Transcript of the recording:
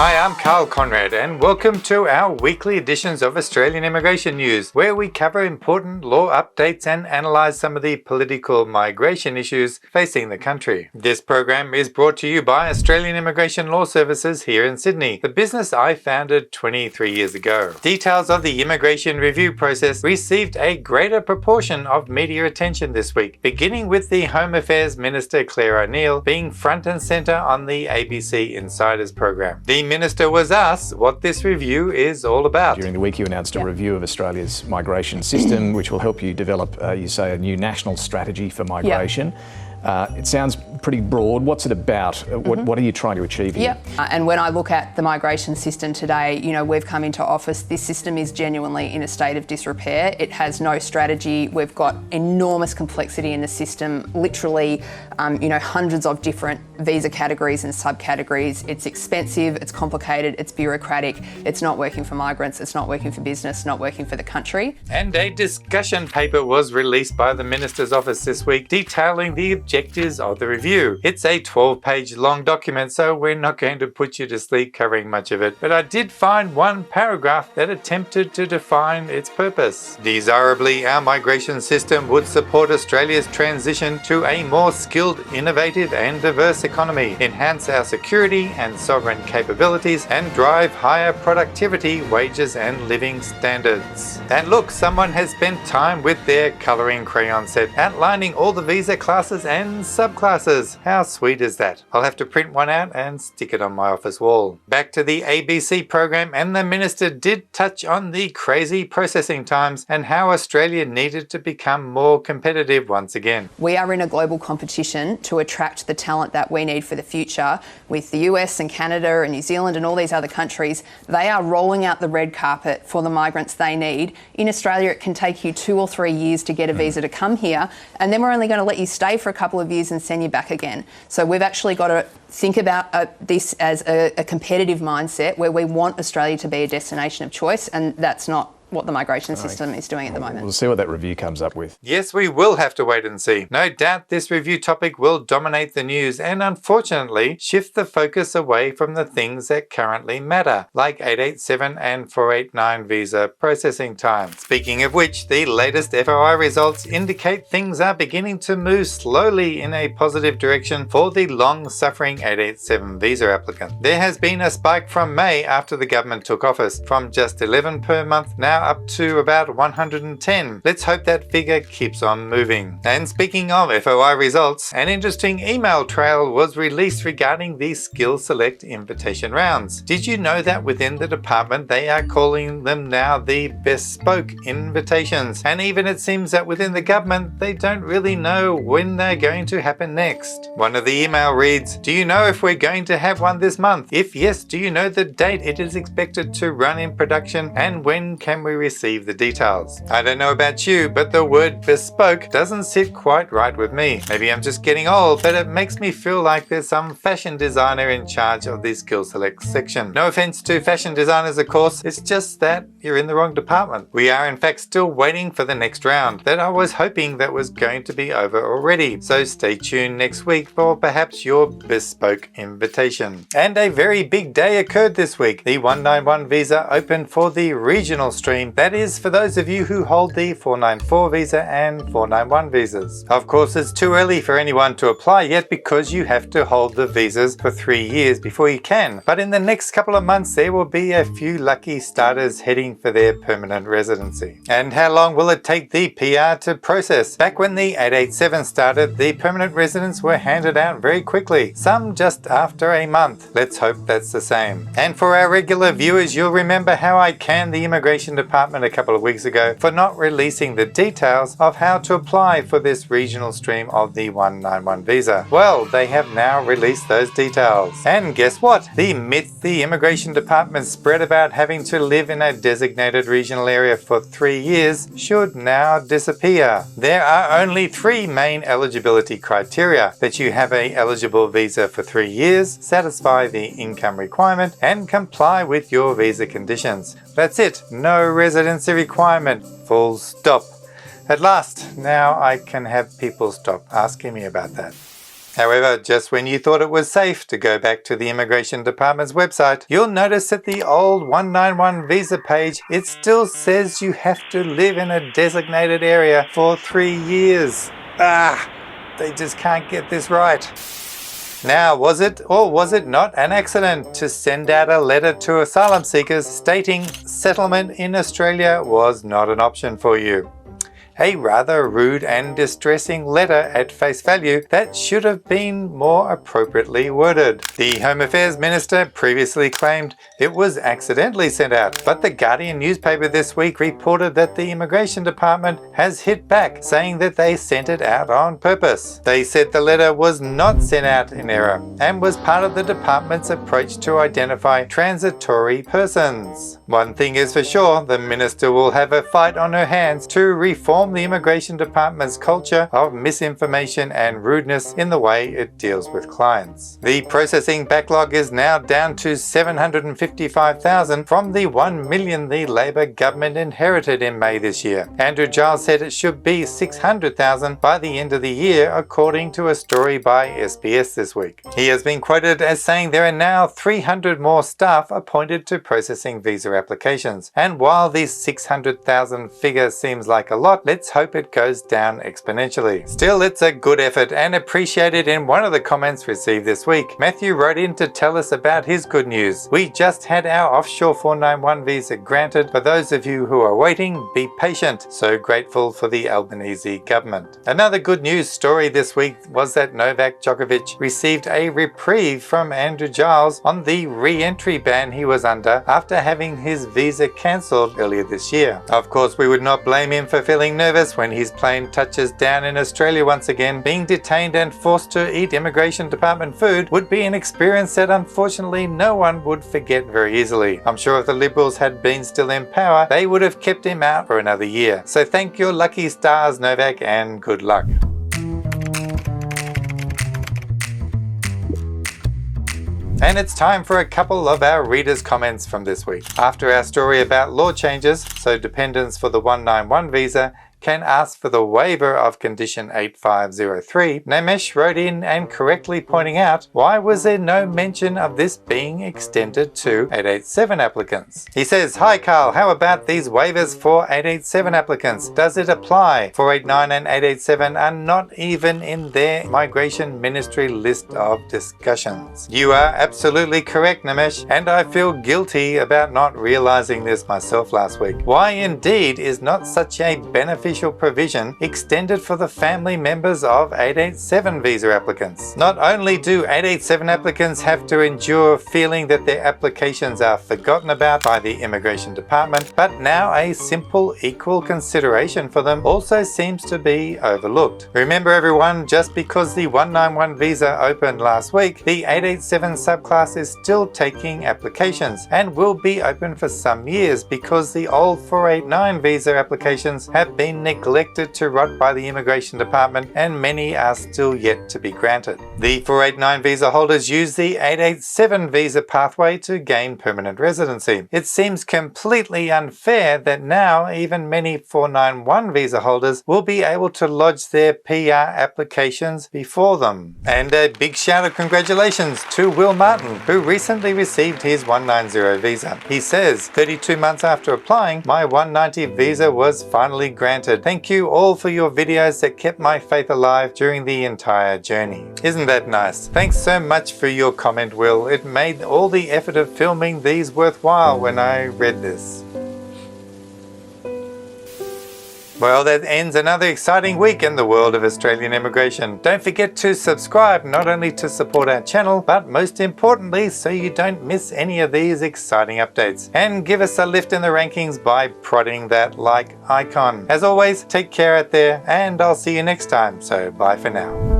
Hi, I'm Karl Konrad and welcome to our weekly editions of Australian Immigration News, where we cover important law updates and analyse some of the political migration issues facing the country. This program is brought to you by Australian Immigration Law Services here in Sydney, the business I founded 23 years ago. Details of the immigration review process received a greater proportion of media attention this week, beginning with the Home Affairs Minister Claire O'Neill being front and centre on the ABC Insiders program. The Minister was asked what this review is all about. During the week you announced a review of Australia's migration system, which will help you develop, you say, a new national strategy for migration. It sounds pretty broad. What's it about? What are you trying to achieve here? And when I look at the migration system today, you know, we've come into office, this system is genuinely in a state of disrepair. It has no strategy. We've got enormous complexity in the system, literally, hundreds of different visa categories and subcategories. It's expensive, it's complicated, it's bureaucratic, it's not working for migrants, it's not working for business, not working for the country. And a discussion paper was released by the Minister's office this week detailing the objectives of the review. It's a 12-page long document, so we're not going to put you to sleep covering much of it, but I did find one paragraph that attempted to define its purpose. Desirably, our migration system would support Australia's transition to a more skilled, innovative and diverse economy, enhance our security and sovereign capabilities, and drive higher productivity, wages and living standards. And look, someone has spent time with their colouring crayon set outlining all the visa classes and subclasses. How sweet is that? I'll have to print one out and stick it on my office wall. Back to the ABC program, and the Minister did touch on the crazy processing times and how Australia needed to become more competitive once again. We are in a global competition to attract the talent that we need for the future. With the US and Canada and New Zealand and all these other countries, they are rolling out the red carpet for the migrants they need. In Australia, it can take you 2 or 3 years to get a visa to come here, and then we're only going to let you stay for a couple of years and send you back again. So we've actually got to think about this as a competitive mindset where we want Australia to be a destination of choice, and that's not what the migration system is doing at the moment. We'll see what that review comes up with. Yes, we will have to wait and see. No doubt this review topic will dominate the news and unfortunately shift the focus away from the things that currently matter, like 887 and 489 visa processing time. Speaking of which, the latest FOI results indicate things are beginning to move slowly in a positive direction for the long-suffering 887 visa applicant. There has been a spike from May after the government took office, from just 11 per month now up to about 110. Let's hope that figure keeps on moving. And speaking of FOI results, an interesting email trail was released regarding the Skill Select invitation rounds. Did you know that within the department they are calling them now the bespoke invitations? And even it seems that within the government they don't really know when they're going to happen next. One of the email reads, "Do you know if we're going to have one this month? If yes, do you know the date it is expected to run in production, and when can we receive the details?" I don't know about you, but the word bespoke doesn't sit quite right with me. Maybe I'm just getting old, but it makes me feel like there's some fashion designer in charge of the Skill Select section. No offense to fashion designers, of course, it's just that you're in the wrong department. We are in fact still waiting for the next round that I was hoping that was going to be over already. So stay tuned next week for perhaps your bespoke invitation. And a very big day occurred this week. The 191 visa opened for the regional stream. That is for those of you who hold the 494 visa and 491 visas. Of course, it's too early for anyone to apply yet because you have to hold the visas for 3 years before you can. But in the next couple of months, there will be a few lucky starters heading for their permanent residency. And how long will it take the PR to process? Back when the 887 started, the permanent residents were handed out very quickly, some just after a month. Let's hope that's the same. And for our regular viewers, you'll remember how I canned the immigration department a couple of weeks ago for not releasing the details of how to apply for this regional stream of the 191 visa. Well, they have now released those details. And guess what? The myth the immigration department spread about having to live in a designated regional area for 3 years should now disappear. There are only 3 main eligibility criteria: that you have a eligible visa for 3 years, satisfy the income requirement, and comply with your visa conditions. That's it. No residency requirement. Full stop. At last, now I can have people stop asking me about that. However, just when you thought it was safe to go back to the Immigration Department's website, you'll notice that the old 191 visa page, it still says you have to live in a designated area for 3 years. They just can't get this right. Now, was it or was it not an accident to send out a letter to asylum seekers stating settlement in Australia was not an option for you? A rather rude and distressing letter at face value that should have been more appropriately worded. The Home Affairs Minister previously claimed it was accidentally sent out, but the Guardian newspaper this week reported that the Immigration Department has hit back, saying that they sent it out on purpose. They said the letter was not sent out in error and was part of the department's approach to identify transitory persons. One thing is for sure, the minister will have a fight on her hands to reform the Immigration Department's culture of misinformation and rudeness in the way it deals with clients. The processing backlog is now down to 755,000 from the 1 million the Labor government inherited in May this year. Andrew Giles said it should be 600,000 by the end of the year, according to a story by SBS this week. He has been quoted as saying there are now 300 more staff appointed to processing visa applications. And while this 600,000 figure seems like a lot, let's hope it goes down exponentially. Still, it's a good effort and appreciated. In one of the comments received this week, Matthew wrote in to tell us about his good news. We just had our offshore 491 visa granted. For those of you who are waiting, be patient. So grateful for the Albanese government. Another good news story this week was that Novak Djokovic received a reprieve from Andrew Giles on the re-entry ban he was under after having his visa cancelled earlier this year. Of course, we would not blame him for feeling nervous when his plane touches down in Australia once again. Being detained and forced to eat Immigration Department food would be an experience that unfortunately no one would forget very easily. I'm sure if the Liberals had been still in power, they would have kept him out for another year. So thank your lucky stars, Novak, and good luck. And it's time for a couple of our readers' comments from this week. After our story about law changes, so dependents for the 191 visa can ask for the waiver of condition 8503, Namesh wrote in and correctly pointing out, why was there no mention of this being extended to 887 applicants? He says, hi Karl, how about these waivers for 887 applicants? Does it apply? 489 and 887 are not even in their Migration Ministry list of discussions. You are absolutely correct, Namesh, and I feel guilty about not realizing this myself last week. Why indeed is not such a beneficial provision extended for the family members of 887 visa applicants? Not only do 887 applicants have to endure feeling that their applications are forgotten about by the Immigration Department, but now a simple equal consideration for them also seems to be overlooked. Remember everyone, just because the 191 visa opened last week, the 887 subclass is still taking applications and will be open for some years because the old 489 visa applications have been neglected to rot by the Immigration Department and many are still yet to be granted. The 489 visa holders use the 887 visa pathway to gain permanent residency. It seems completely unfair that now even many 491 visa holders will be able to lodge their PR applications before them. And a big shout of congratulations to Will Martin, who recently received his 190 visa. He says, 32 months after applying, my 190 visa was finally granted. Thank you all for your videos that kept my faith alive during the entire journey. Isn't that nice? Thanks so much for your comment, Will. It made all the effort of filming these worthwhile when I read this. Well, that ends another exciting week in the world of Australian immigration. Don't forget to subscribe, not only to support our channel, but most importantly, so you don't miss any of these exciting updates. And give us a lift in the rankings by prodding that like icon. As always, take care out there, and I'll see you next time. So bye for now.